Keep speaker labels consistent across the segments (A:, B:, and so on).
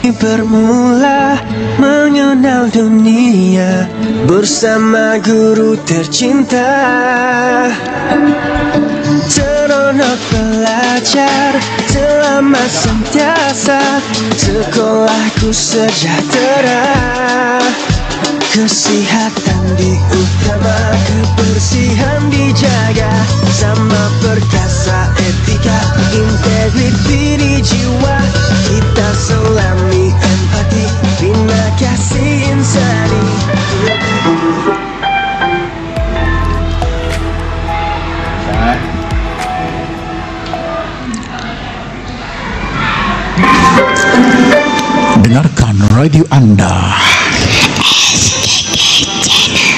A: Bermula mengenal dunia bersama guru tercinta. Seronok belajar selama sentiasa, sekolahku sejahtera. Kesehatan diutama, kebersihan dijaga, sama perkasa etika, integriti di jiwa. Kita selami empati, bina kasih insani.
B: Dengarkan radio anda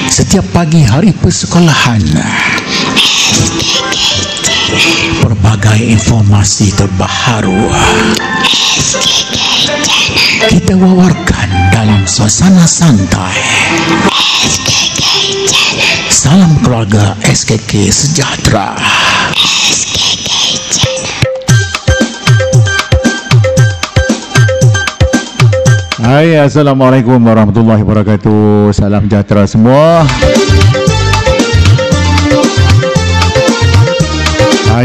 B: setiap pagi hari persekolahan. Berbagai informasi terbaru kita wawarkan dalam suasana santai. Salam keluarga SKK Sejahtera. Hai, Assalamualaikum warahmatullahi wabarakatuh. Salam sejahtera semua.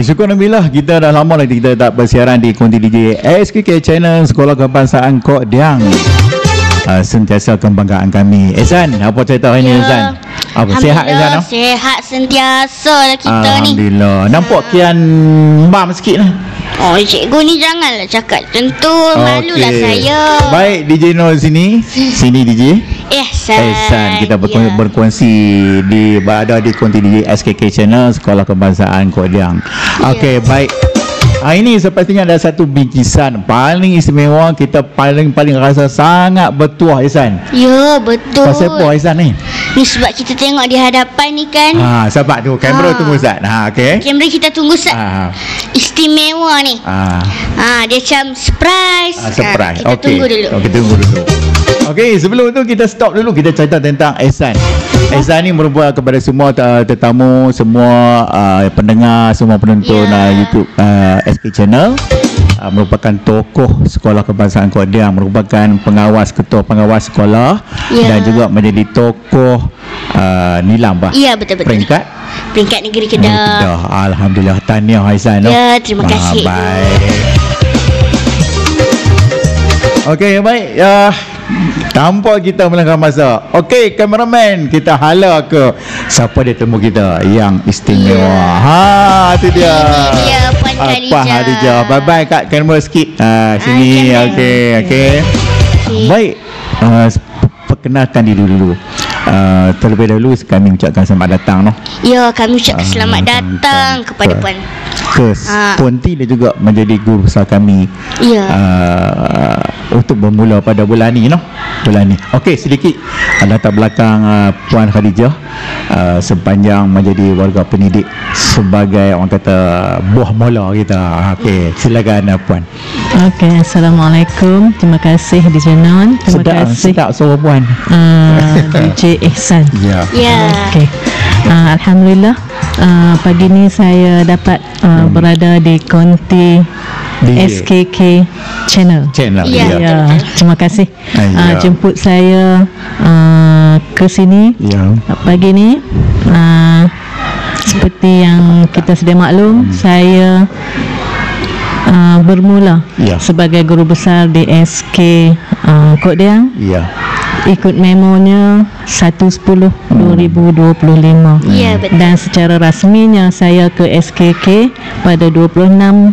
B: Syukur Alhamdulillah, kita dah lama lagi kita tak bersiaran di konti DJ SKK Channel Sekolah Kebangsaan Kok Diang. Sentiasa kebanggaan kami. Ehsan, apa cerita hari ni Ehsan? Apa sihat Ehsan?
C: Sihat sentiasa lah kita
B: Alhamdulillah.
C: ni.
B: Alhamdulillah. Nampak kian bam sikit lah.
C: Oh, cikgu ni janganlah cakap tentu, malulah saya.
B: Baik, DJ Nur sini. Sini DJ Ehsan, kita berkongsi berada di konti DJ SKK Channel Sekolah Kebangsaan Kok Diang. Okey, baik. Hari ini sepertinya ada satu bingkisan paling istimewa, kita paling rasa sangat bertuah Ehsan.
C: Ya, betul.
B: Pasal apa Ehsan ni?
C: Ni sebab kita tengok di hadapan ni kan.
B: Sebab tu kamera tunggu Ustaz. Okey.
C: Kamera kita tunggu Ustaz. Istimewa ni. Dia macam surprise.
B: Surprise.
C: Kita tunggu dulu.
B: Okey, tunggu dulu. Okey, sebelum tu kita stop dulu, kita cerita tentang Ehsan. Ehsan ni merupakan kepada semua tetamu, semua pendengar, semua penonton YouTube SK Channel, merupakan tokoh Sekolah Kebangsaan Kok Diang, merupakan ketua pengawas sekolah, dan juga menjadi tokoh nilam
C: Ya, betul-betul. Peringkat negeri Kedah.
B: Alhamdulillah, tahniah Ehsan.
C: Ya, terima kasih.
B: Baik. Okey, baik. Tanpa kita melanggar masa, okey, kameraman, kita hala ke siapa dia temu kita yang istimewa. Tu dia.
C: Puan
B: Khadijah. Bye-bye kat kamera sikit. Sini. Okey. Baik. Perkenalkan diri dulu. Terlebih dahulu kami ucapkan selamat datang.
C: Ya, kami ucapkan selamat datang kepada Puan
B: Konti dan juga menjadi guru besar kami untuk bermula pada bulan ni. Okey, sedikit latar belakang Puan Khadijah sepanjang menjadi warga pendidik sebagai orang kata buah mula kita. Okey, silakan Puan.
D: Okey, Assalamualaikum. Terima kasih DJ Non. Terima kasih.
B: Sedap suara Puan.
D: DJ Ehsan.
B: Ya.
D: Okey. Alhamdulillah, pagi ni saya dapat berada di konti SKK Channel.
C: Ya.
D: Terima kasih jemput saya ke sini pagi ni. Seperti yang kita sedia maklum, saya bermula sebagai guru besar di SK Kok Diang. Ikut memonya 1/10/2025. Dan secara rasminya saya ke SKK pada 26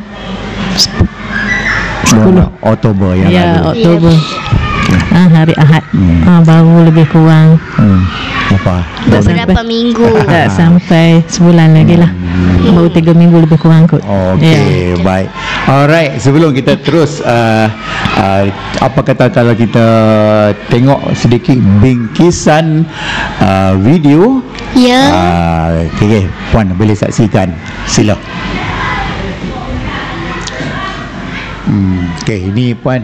B: Oktober yang lalu.
D: Oktober. Hari Ahad. Baru lebih kurang
C: beberapa minggu.
D: Tak sampai sebulan lagi lah. Baru 3 minggu lebih kurang kot.
B: Okey, baik. Alright, sebelum kita terus apa kata kalau kita tengok sedikit bingkisan video. Okey, Puan boleh saksikan. Sila. Okey, ini Puan,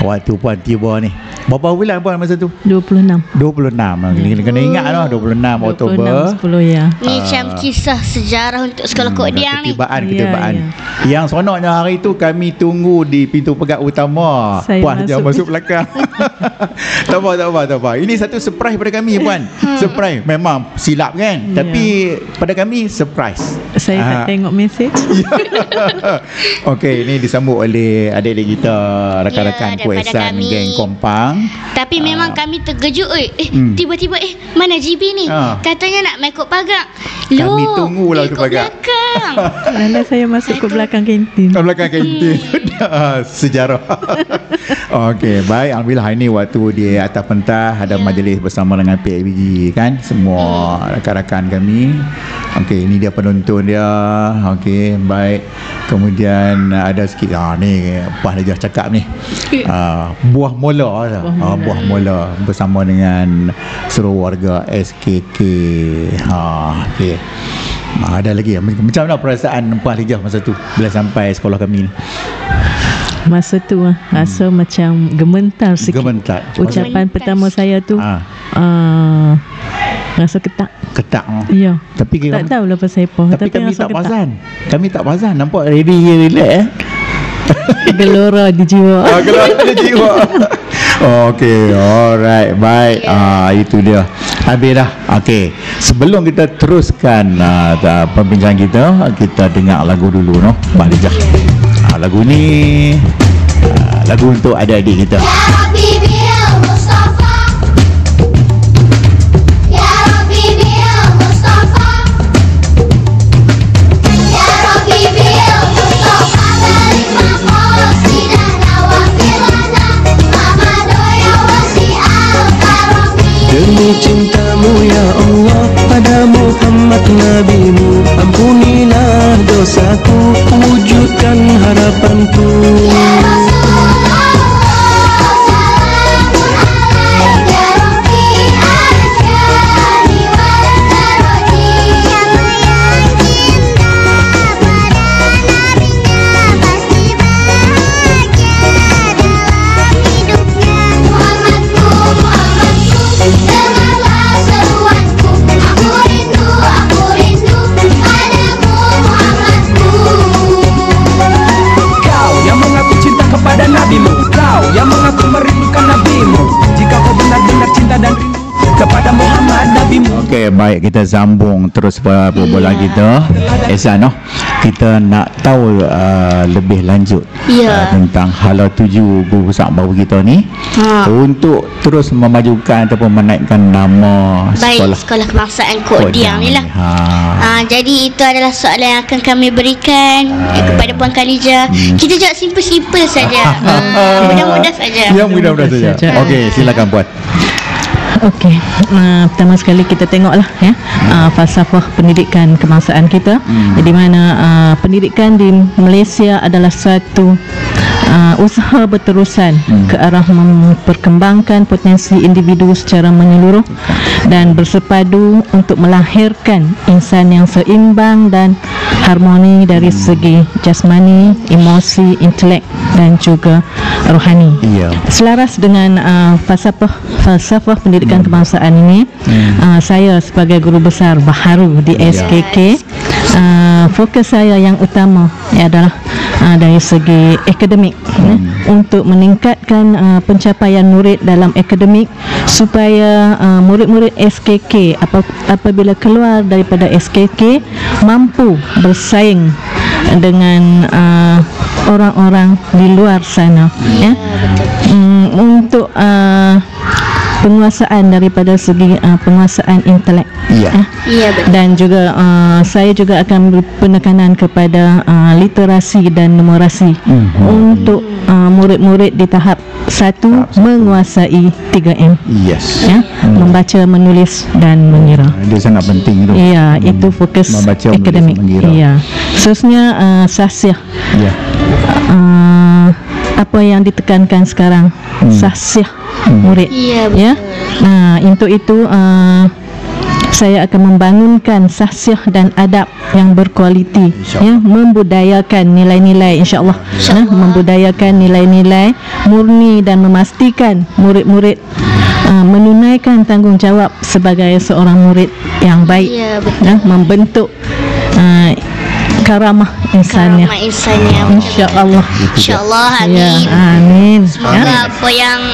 B: waktu Puan tiba ni. Berapa bulan puan masa tu?
D: 26.
B: 26. Kena ingat lah 26 Oktober.
D: 10 ya.
C: Ni macam kisah sejarah untuk sekolah Kok Diang ni.
B: Ketibaan. Yang seronoknya hari tu kami tunggu di pintu pegat utama. Puan jangan masuk belakang. Tak apa. Ini satu surprise pada kami puan. Surprise. Memang silap kan? Tapi pada kami surprise.
D: Saya tak tengok mesej.
B: Okey, ini disambut oleh adik-adik kita, rakan-rakan Kok Ehsan geng Kompang.
C: Tapi memang kami terkejut tiba-tiba mana GB ni? Katanya nak main kod pagar.
B: Kami tunggulah tu pagar.
D: Kerana saya masuk ke belakang kantin.
B: Belakang kantin. Sejarah. Okey, baik. Alhamdulillah hari ni waktu di atas pentas ada majlis bersama dengan PIBG kan, semua rakan-rakan kami. Okey, ini dia penonton dia. Okey, baik. Kemudian ada sikit ni Puan Najah cakap ni. Buah mola lah. Buah mola bersama dengan seluruh warga SKK. Okey. Ada lagi macam mana perasaan Puan Najah masa tu bila sampai sekolah kami ni?
D: Masa tu rasa macam gementar sikit. Ucapan pertama saya tu rasa ketak. Ya.
B: Tapi
D: tak tahu lah pasal apa.
B: Tapi kami tak perasan. Nampak ready relax
D: gelora di jiwa.
B: Gelora di jiwa. Okey, alright, baik. Itu dia. Habis dah. Okey. Sebelum kita teruskan perbincangan kita dengar lagu dulu Balik je. Lagu ni lagu untuk adik-adik kita.
A: Demi cintamu ya Allah pada Muhammad Nabimu, ampunilah dosaku, wujudkan harapanku. Ya Rasulullah, salamun alaik ya Rabbi, al-jani wal daraji. Siapa yang cinta pada nabinya pasti bahagia dalam hidupnya. Muhammadku, dengarlah seruanku, aku rindu padamu Muhammadku. Kau yang mengaku cinta kepada nabimu, kau yang mengaku merindukan nabimu, jika kau benar-benar cinta dan rindu kepada Muhammad nabimu.
B: Okey, baik, kita sambung terus perbualan kita. Ehsan, kita nak tahu lebih lanjut tentang hala tuju guru besar baru kita ni untuk terus memajukan ataupun menaikkan nama
C: sekolah kebangsaan Kok Diang ni lah. Jadi itu adalah soalan yang akan kami berikan kepada Puan Khalijah. Kita jawab simple-simple saja. Mudah-mudah saja.
B: Ya, mudah-mudah saja. Okey, silakan Puan.
D: Okey, pertama sekali kita tengoklah falsafah pendidikan kebangsaan kita, di mana pendidikan di Malaysia adalah satu usaha berterusan ke arah memperkembangkan potensi individu secara menyeluruh dan bersepadu untuk melahirkan insan yang seimbang dan harmoni dari segi jasmani, emosi, intelek dan juga rohani. Selaras dengan falsafah pendidikan kebangsaan ini, saya sebagai guru besar baharu di SKK, fokus saya yang utama adalah dari segi akademik, untuk meningkatkan pencapaian murid dalam akademik supaya murid-murid SKK apabila keluar daripada SKK mampu bersaing dengan orang-orang di luar sana, untuk penguasaan daripada segi penguasaan intelek. Dan juga saya juga akan beri penekanan kepada literasi dan numerasi untuk murid-murid di tahap 1 menguasai 3M. Membaca, menulis dan mengira.
B: Dia sangat penting itu.
D: Itu fokus
B: membaca,
D: akademik. Khususnya sahsiah. Apa yang ditekankan sekarang, sahsiah murid. Untuk itu saya akan membangunkan sahsiah dan adab yang berkualiti, ya, membudayakan nilai-nilai insya-Allah, membudayakan nilai-nilai murni dan memastikan murid-murid menunaikan tanggungjawab sebagai seorang murid yang baik, membentuk karamah insaniah. Insya-Allah.
C: Insya-Allah, amin.
D: Ya, amin.
C: Semoga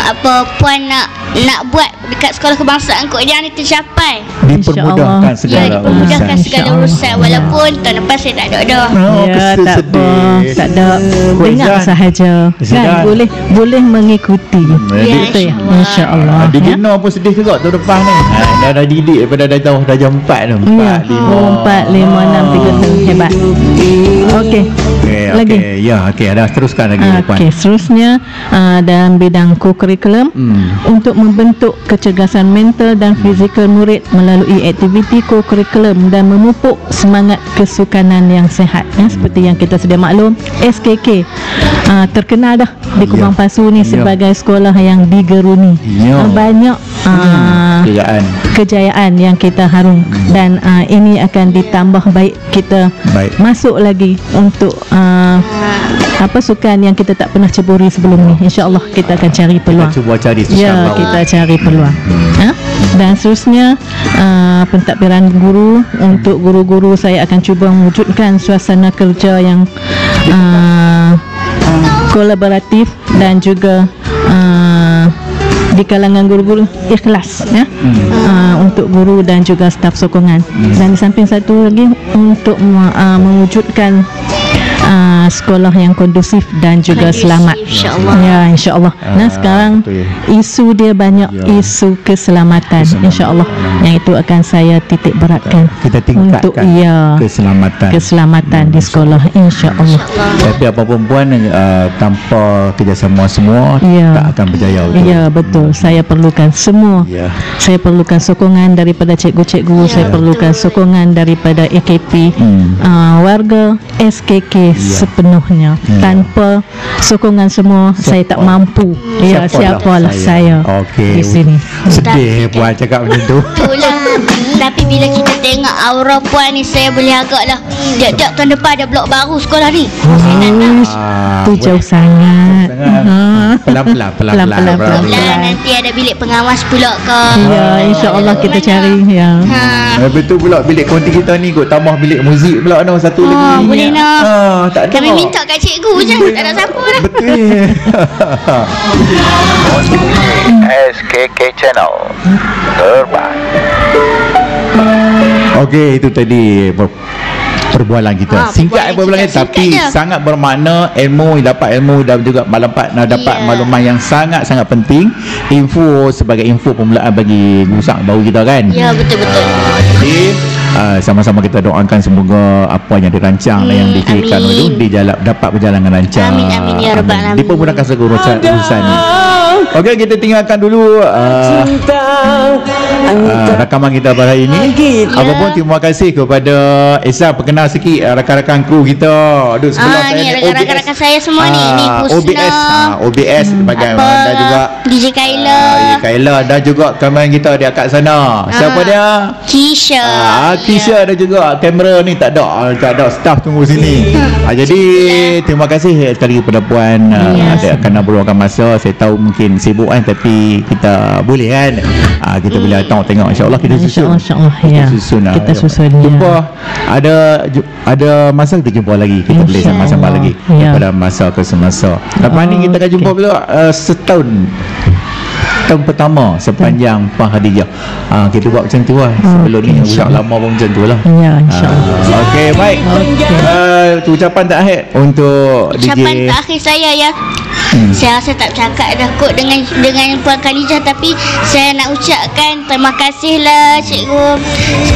C: apa puan nak buat dekat sekolah kebangsaan Kok Diang ni tercapai.
B: Dipermudahkan segala
C: dipermudahkan segala urusan, walaupun tahun depan saya tak ada dah.
D: Tak apa, tak ada. Dengar sahaja. Kan boleh mengikuti.
C: Ya,
D: insya-Allah.
B: Di Gino pun sedih juga tahun depan ni. Dah didik daripada dah tahu dah jam 4 dah. 4, 5, 6, 3 hebat. Okey. Lagi. Ada teruskan lagi depan. Okey, seterusnya dalam bidang co-curriculum untuk membentuk kecergasan mental dan fizikal murid melalui aktiviti co-curriculum dan memupuk semangat kesukanan yang sihat, seperti yang kita sedia maklum, SKK terkenal dah di Kubang Pasu ni sebagai sekolah yang digeruni. Banyak kejayaan yang kita harung, dan ini akan ditambah baik kita masuk lagi untuk sukan yang kita tak pernah ceburi sebelum ni. InsyaAllah kita akan cari peluang. Kita cuba cari sukan
D: kita cari peluang. Dan seterusnya pentadbiran guru. Untuk guru-guru, saya akan cuba mewujudkan suasana kerja yang kolaboratif dan juga di kalangan guru-guru ikhlas, untuk guru dan juga staf sokongan. Dan di samping satu lagi, untuk mewujudkan sekolah yang kondusif dan juga selamat, insya-Allah. Nah, sekarang isu dia banyak, isu keselamatan, insya-Allah, yang itu akan saya titik beratkan.
B: Kita tingkatkan untuk
D: keselamatan di sekolah, insya-Allah.
B: Tapi apapun pun tanpa kerjasama semua tak akan berjaya.
D: Ya, betul. Saya perlukan semua. Saya perlukan sokongan daripada cikgu-cikgu, saya perlukan sokongan daripada AKP, warga SKK sepenuhnya. Tanpa sokongan semua, saya tak mampu. Siapalah saya di sini.
B: Sedih puan cakap macam tu.
C: Itulah. Tapi bila kita tengok aura puan ni, saya boleh agaklah jap-jap tahun depan ada blok baru sekolah ni. Saya nak.
D: Tu jauh sangat.
B: Pelan-pelan.
C: Nanti ada bilik pengawas pula ke.
D: InsyaAllah kita cari.
B: Betul pula, bilik konti kita ni kot tambah bilik muzik pula satu lagi.
C: Boleh nak.
B: Kami
C: minta kat cikgu je, tak ada siapa dah.
B: Betul.
E: SKK Channel terbaik.
B: Okey, itu tadi perbualan kita. Singkat perbualan kita, tapi sangat bermakna. Dapat ilmu dan juga dapat maklumat yang sangat-sangat penting. Info sebagai info permulaan bagi gusak baru kita kan.
C: Ya, betul-betul.
B: Jadi sama-sama kita doakan semoga apa yang dirancang dan yang difikirkan itu dapat berjalan dengan lancar.
C: Amin ya rabbal alamin.
B: Dipermudahkan segala urusan ni. Okey, kita tinggalkan dulu rakaman kita pada hari ini. Apapun, terima kasih kepada Esa, perkenal sikit rakan-rakan kru kita. Aduh, sebelah saya
C: ni rakan-rakan saya semua ni Husna,
B: OBS bagaimana, dan juga
C: DJ Kaila,
B: dan juga kameraman kita di akak sana. Siapa dia? Kisha ada juga kamera ni, tak ada staff tunggu sini. Jadi terima kasih sekali kepada puan kerana meluangkan masa. Saya tahu mungkin sibuk kan, tapi kita boleh kan, kita boleh datang tengok, insya-Allah kita susun. Kita susun. Jumpa ada masa kita jumpa lagi, kita boleh sama-sama lagi daripada masa ke semasa. Lepas ni kita akan jumpa pula tahun pertama sepanjang Puan Khadijah. Kita buat macam tu lah. Sebelum ni budak lama pun macam tu lah.
D: Ya, insyaAllah.
B: Okey, baik. Ucapan terakhir untuk DJ.
C: Ucapan terakhir saya saya rasa tak bercakap dah kot dengan Puan Khadijah, tapi saya nak ucapkan terima kasihlah Cikgu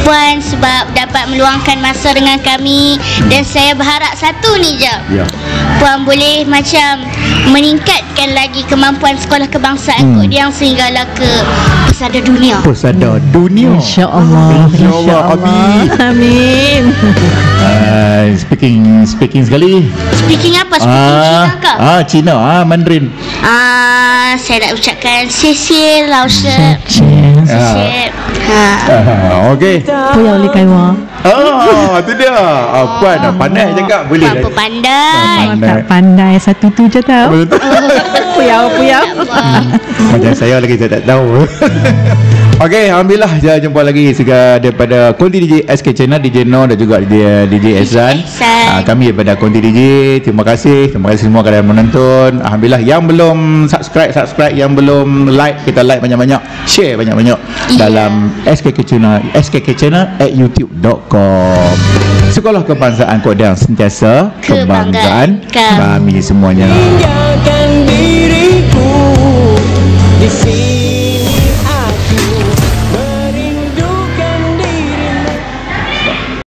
C: Puan sebab dapat meluangkan masa dengan kami. Dan saya berharap satu ni je, Puan boleh macam meningkatkan lagi kemampuan sekolah kebangsaan Kok Diang sehinggalah ke pesada dunia.
D: InsyaAllah. Amin.
B: Speaking sekali.
C: Speaking apa? Speaking Cina ke?
B: Cina, Mandarin.
C: Saya nak ucapkan 谢谢老师 Chef.
B: Okey.
D: Puyau li kai wa.
B: Tu dia. Puan pandai cakap boleh.
C: Apa pandai.
D: Tak pandai satu tu je tahu. Puyau.
B: Macam saya lagi saya tak tahu. Okey, alhamdulillah saya jumpa lagi segala daripada Konti DJ SK Channel, DJ No dan juga DJ Ehsan. Kami daripada Konti DJ. Terima kasih semua kalian menonton. Alhamdulillah yang belum subscribe, yang belum like, kita like banyak-banyak, share banyak-banyak dalam SKK Channel @youtube.com. Sekolah Kebangsaan Kodang sentiasa kebanggaan kami semuanya.
A: Tinggalkan diriku di sini.